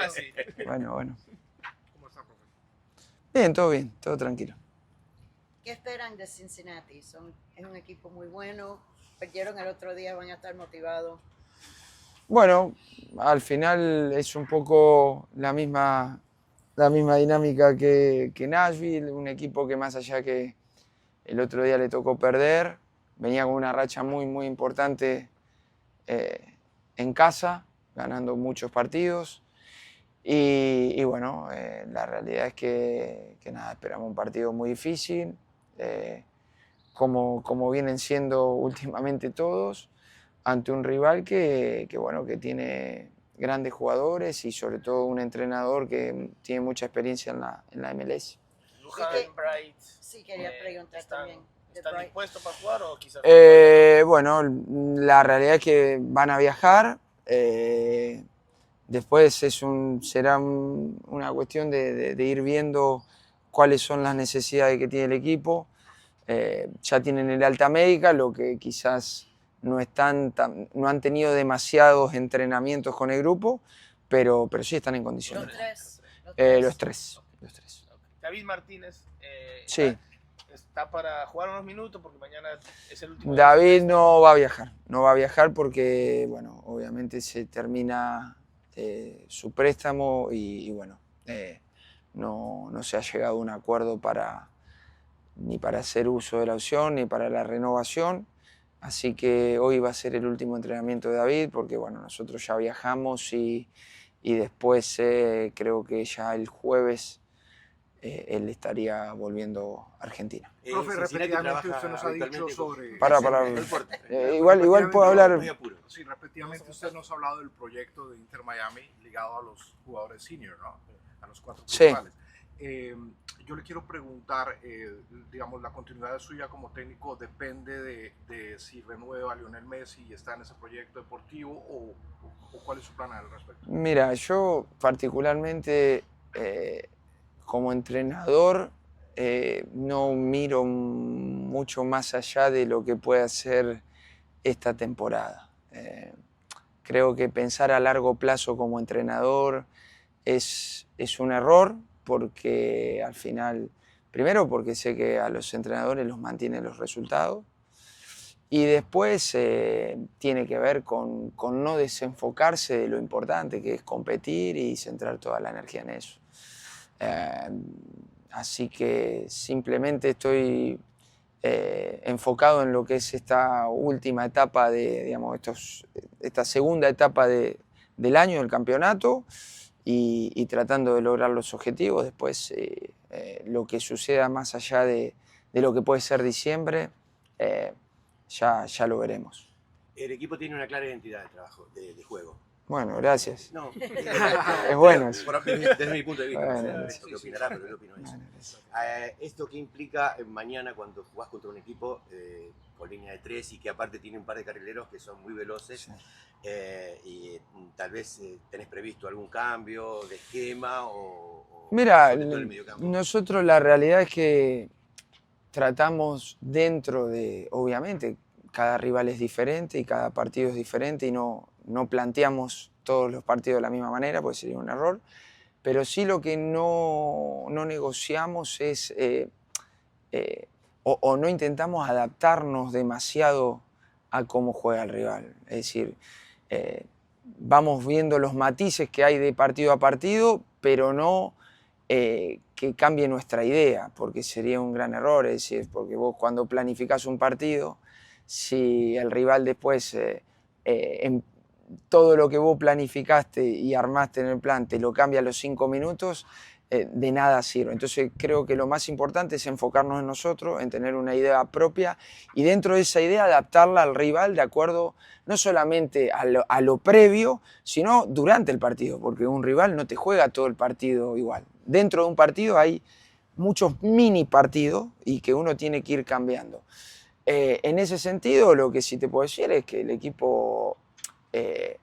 Casi. Bueno. ¿Cómo está, profe? Bien, todo tranquilo. ¿Qué esperan de Cincinnati? Es un equipo muy bueno, perdieron el otro día, van a estar motivados. Bueno, al final es un poco la misma dinámica que Nashville, un equipo que más allá que el otro día le tocó perder, venía con una racha muy importante en casa, ganando muchos partidos. Y bueno, la realidad es que nada, esperamos un partido muy difícil, como vienen siendo últimamente todos, ante un rival que tiene grandes jugadores y sobre todo un entrenador que tiene mucha experiencia en la MLS. Luján, Bright. Sí, quería preguntar también. ¿Están dispuestos para jugar o quizás? Bueno, la realidad es que van a viajar. Después será una cuestión de ir viendo cuáles son las necesidades que tiene el equipo. Ya tienen el alta médica, lo que quizás no han tenido demasiados entrenamientos con el grupo, pero sí están en condiciones. Los tres. David Martínez Sí. está para jugar unos minutos porque mañana es el último. David no va a viajar porque, bueno, obviamente se termina su préstamo y bueno, no se ha llegado a un acuerdo ni para hacer uso de la opción ni para la renovación. Así que hoy va a ser el último entrenamiento de David porque bueno, nosotros ya viajamos y después creo que ya el jueves él estaría volviendo a Argentina. Profe, repetidamente usted nos ha dicho sobre... Igual puedo hablar... Sí, repetidamente usted nos ha hablado del proyecto de Inter Miami ligado a los jugadores senior, ¿no? A los 4 principales. Yo le quiero preguntar, digamos, la continuidad suya como técnico depende de si renueva a Lionel Messi y está en ese proyecto deportivo o cuál es su plan al respecto. Mira, yo particularmente como entrenador no miro mucho más allá de lo que puede hacer esta temporada. Creo que pensar a largo plazo como entrenador es un error porque al final, primero porque sé que a los entrenadores los mantienen los resultados y después tiene que ver con no desenfocarse de lo importante que es competir y centrar toda la energía en eso. Así que simplemente estoy enfocado en lo que es esta última etapa esta segunda etapa del año del campeonato y tratando de lograr los objetivos. Después lo que suceda más allá de lo que puede ser diciembre, ya lo veremos. El equipo tiene una clara identidad de trabajo, de juego. Bueno, gracias. No, es bueno eso. Desde mi punto de vista, Bueno, no sé qué opinará, pero yo opino eso. ¿Esto qué implica mañana cuando jugás contra un equipo con línea de 3 y que aparte tiene un par de carrileros que son muy veloces? Sí. Y tal vez tenés previsto algún cambio de esquema o Mira, sobre todo el mediocampo. Nosotros la realidad es que tratamos dentro de, obviamente, cada rival es diferente y cada partido es diferente y no planteamos todos los partidos de la misma manera, porque sería un error, pero sí lo que no negociamos es, o no intentamos adaptarnos demasiado a cómo juega el rival. Es decir, vamos viendo los matices que hay de partido a partido, pero no que cambie nuestra idea, porque sería un gran error. Es decir, porque vos cuando planificás un partido, si el rival después todo lo que vos planificaste y armaste en el plan te lo cambia a los 5 minutos, de nada sirve. Entonces creo que lo más importante es enfocarnos en nosotros, en tener una idea propia y dentro de esa idea adaptarla al rival de acuerdo no solamente a lo previo, sino durante el partido, porque un rival no te juega todo el partido igual. Dentro de un partido hay muchos mini partidos y que uno tiene que ir cambiando. En ese sentido, lo que sí te puedo decir es que el equipo,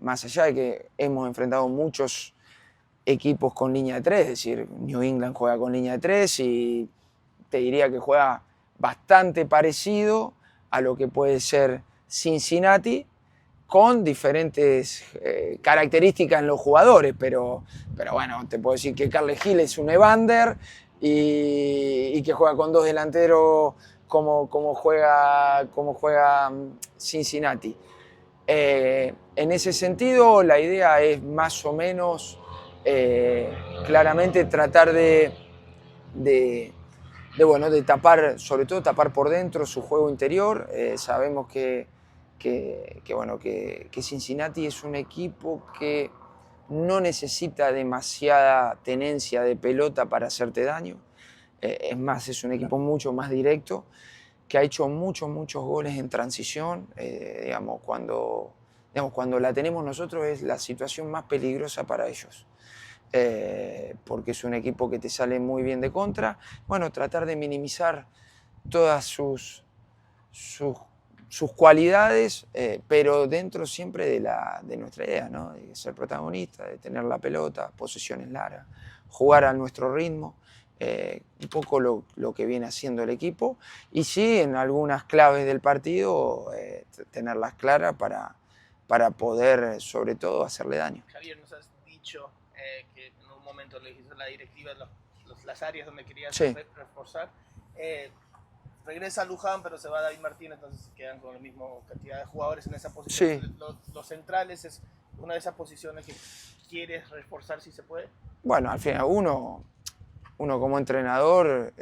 más allá de que hemos enfrentado muchos equipos con línea de 3, es decir, New England juega con línea de 3 y te diría que juega bastante parecido a lo que puede ser Cincinnati, con diferentes características en los jugadores, pero bueno, te puedo decir que Carles Gil es un Evander y que juega con 2 delanteros como juega Cincinnati. En ese sentido, la idea es más o menos claramente tratar de tapar, sobre todo tapar por dentro su juego interior. Sabemos que Cincinnati es un equipo que no necesita demasiada tenencia de pelota para hacerte daño. Es más, es un equipo mucho más directo, que ha hecho muchos goles en transición. Cuando la tenemos nosotros es la situación más peligrosa para ellos. Porque es un equipo que te sale muy bien de contra. Bueno, tratar de minimizar todas sus cualidades, pero dentro siempre de nuestra idea, ¿no? De ser protagonista, de tener la pelota, posesiones largas, jugar a nuestro ritmo, un poco lo que viene haciendo el equipo, y sí, en algunas claves del partido, tenerlas claras para poder, sobre todo, hacerle daño. Javier, nos has dicho que en un momento le dijiste a la directiva las áreas donde querías reforzar. Regresa Luján, pero se va David Martínez, entonces quedan con la misma cantidad de jugadores en esa posición. Sí. Los centrales es una de esas posiciones que quieres reforzar si se puede. Bueno, al final uno como entrenador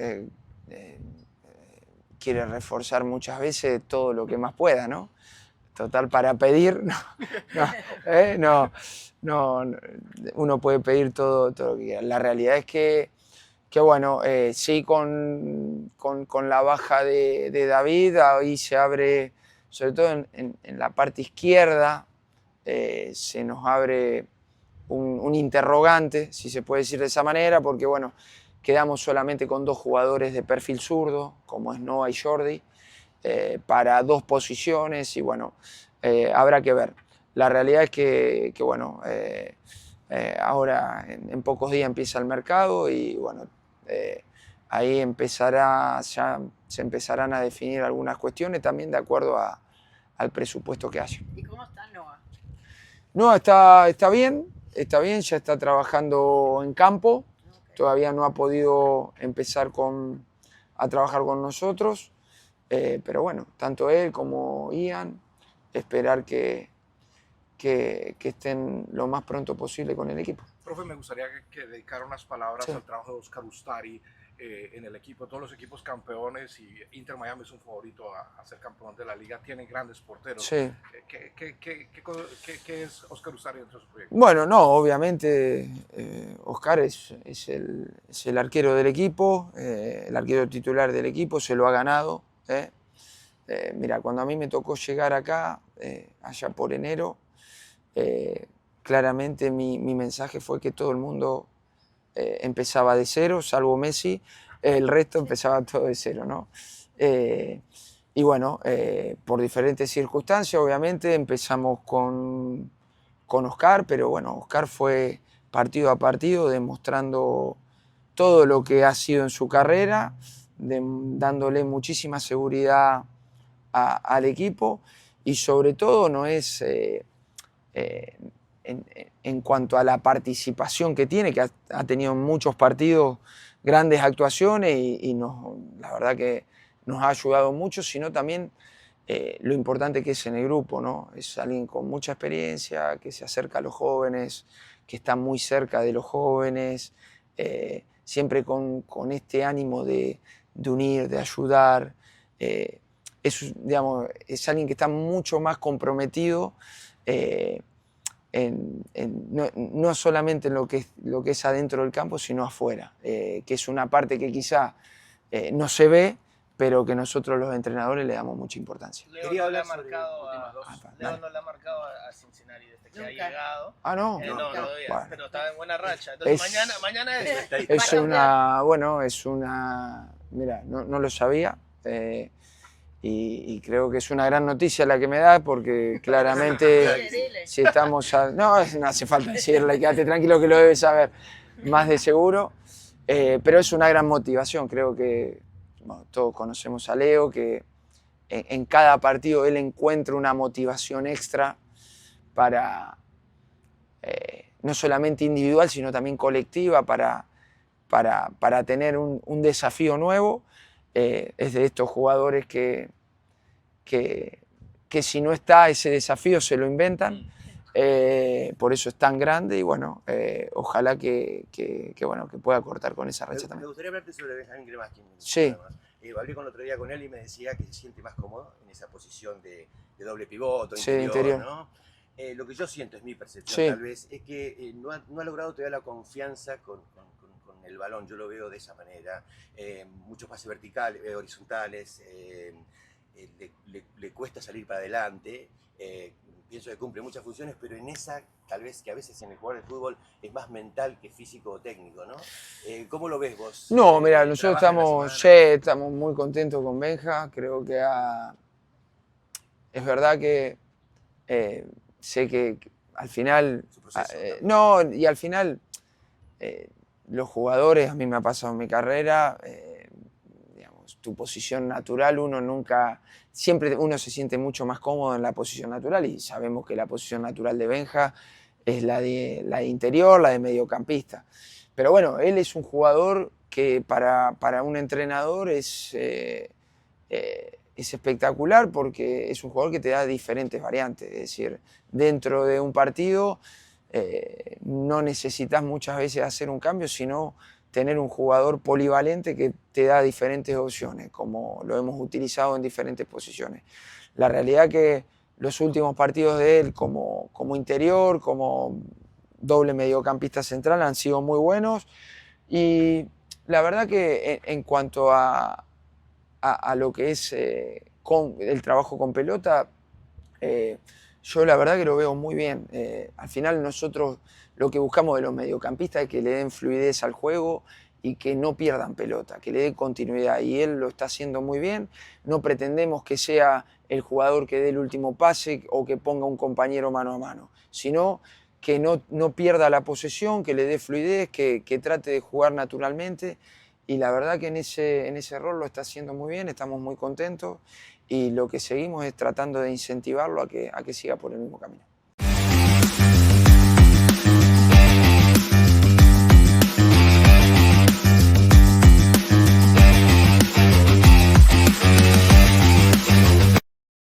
quiere reforzar muchas veces todo lo que más pueda, ¿no? Total, para pedir, no, uno puede pedir todo lo que quiera. La realidad es que bueno, sí, con la baja de David, ahí se abre, sobre todo en la parte izquierda, se nos abre un interrogante, si se puede decir de esa manera, porque bueno, quedamos solamente con 2 jugadores de perfil zurdo, como es Noah y Jordi, para 2 posiciones, y bueno, habrá que ver. La realidad es que bueno, ahora en pocos días empieza el mercado y bueno, ahí se empezarán a definir algunas cuestiones también de acuerdo al presupuesto que haya. ¿Y cómo está Noah? Noah está bien, ya está trabajando en campo. Todavía no ha podido empezar a trabajar con nosotros, pero bueno, tanto él como Ian, esperar que estén lo más pronto posible con el equipo. Profe, me gustaría que dedicara unas palabras al trabajo de Oscar Ustari en el equipo. Todos los equipos campeones, y Inter Miami es un favorito a ser campeón de la liga, tienen grandes porteros. Sí. ¿Qué es Oscar Ustari dentro de su proyecto? Bueno, no, obviamente Oscar es el arquero del equipo, el arquero titular del equipo, se lo ha ganado. Mira, cuando a mí me tocó llegar acá, allá por enero, claramente mi mensaje fue que todo el mundo empezaba de cero, salvo Messi, el resto empezaba todo de cero, ¿no? Y bueno, por diferentes circunstancias, obviamente, empezamos con Oscar, pero bueno, Oscar fue partido a partido demostrando todo lo que ha sido en su carrera, dándole muchísima seguridad al equipo, y sobre todo no es en cuanto a la participación que tiene, que ha tenido en muchos partidos grandes actuaciones y la verdad que nos ha ayudado mucho, sino también lo importante que es en el grupo, ¿no? Es alguien con mucha experiencia, que se acerca a los jóvenes, que está muy cerca de los jóvenes, siempre con este ánimo de unir, de ayudar. Es alguien que está mucho más comprometido no solamente en lo que es adentro del campo, sino afuera, que es una parte que quizá no se ve, pero que nosotros los entrenadores le damos mucha importancia. Leo no le ha marcado a Cincinnati desde que ha llegado. Ah, no. No, todavía, bueno. pero estaba en buena racha. Entonces mañana es una, mira, no lo sabía, y creo que es una gran noticia la que me da, porque claramente si estamos no hace falta decirle, quédate tranquilo que lo debes saber más de seguro, pero es una gran motivación. Creo que bueno, todos conocemos a Leo, que en cada partido él encuentra una motivación extra no solamente individual, sino también colectiva, para tener un desafío nuevo. Es de estos jugadores que si no está ese desafío se lo inventan. Por eso es tan grande y bueno, ojalá que pueda cortar con esa racha también. Me gustaría hablarte sobre Benjamín Gremaskin. Sí. Hablé con el otro día con él y me decía que se siente más cómodo en esa posición de doble pivote, Sí, interior, ¿no? Lo que yo siento, es mi percepción Sí. tal vez, es que no ha logrado todavía la confianza con el balón. Yo lo veo de esa manera. Muchos pases verticales, horizontales, le cuesta salir para adelante. Pienso que cumple muchas funciones, pero en esa, tal vez que a veces en el jugador de fútbol es más mental que físico o técnico, ¿no? ¿Cómo lo ves vos? No, mira, nosotros estamos muy contentos con Benja. Creo que es verdad que sé que al final... y al final los jugadores, a mí me ha pasado en mi carrera, digamos, tu posición natural, siempre uno se siente mucho más cómodo en la posición natural y sabemos que la posición natural de Benja es la de interior, la de mediocampista. Pero bueno, él es un jugador que para un entrenador es espectacular porque es un jugador que te da diferentes variantes. Es decir, dentro de un partido no necesitas muchas veces hacer un cambio, sino tener un jugador polivalente que te da diferentes opciones, como lo hemos utilizado en diferentes posiciones. La realidad que los últimos partidos de él como interior, como doble mediocampista central han sido muy buenos y la verdad que en cuanto a lo que es el trabajo con pelota, yo la verdad que lo veo muy bien. Al final nosotros lo que buscamos de los mediocampistas es que le den fluidez al juego y que no pierdan pelota, que le den continuidad, y él lo está haciendo muy bien. No pretendemos que sea el jugador que dé el último pase o que ponga un compañero mano a mano, sino que no pierda la posesión, que le dé fluidez, que trate de jugar naturalmente, y la verdad que en ese rol lo está haciendo muy bien, estamos muy contentos y lo que seguimos es tratando de incentivarlo a que siga por el mismo camino.